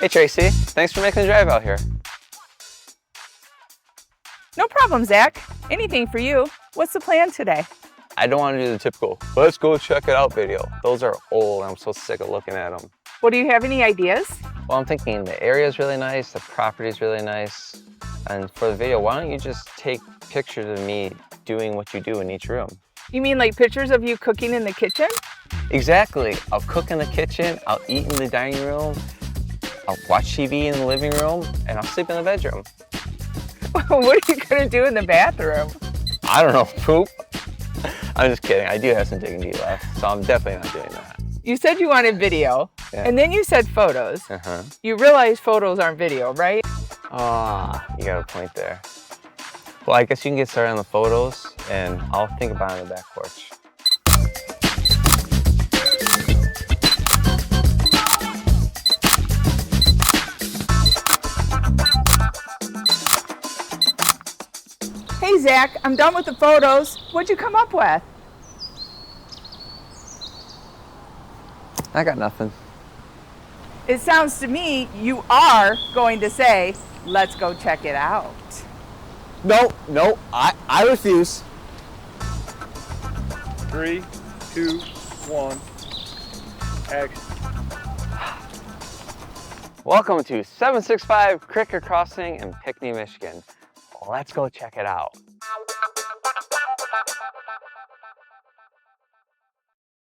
Hey Tracy, thanks for making the drive out here. No problem, Zach. Anything for you. What's the plan today? I don't want to do the typical, let's go check it out video. Those are old and I'm so sick of looking at them. Well, do you have any ideas? Well, I'm thinking the area is really nice, the property is really nice. And for the video, why don't you just take pictures of me doing what you do in each room? You mean like pictures of you cooking in the kitchen? Exactly. I'll cook in the kitchen, I'll eat in the dining room, I'll watch TV in the living room, and I'll sleep in the bedroom. What are you going to do in the bathroom? I don't know, poop. I'm just kidding. I do have some dignity left, so I'm definitely not doing that. You said you wanted video, and then you said photos. You realize photos aren't video, right? Ah, you got a point there. Well, I guess you can get started on the photos, and I'll think about it on the back porch. Hey, Zach, I'm done with the photos. What'd you come up with? I got nothing. It sounds to me you are going to say, let's go check it out. No, I refuse. 3, 2, 1, action. Welcome to 765 Cricket Crossing in Pinckney, Michigan. Let's go check it out.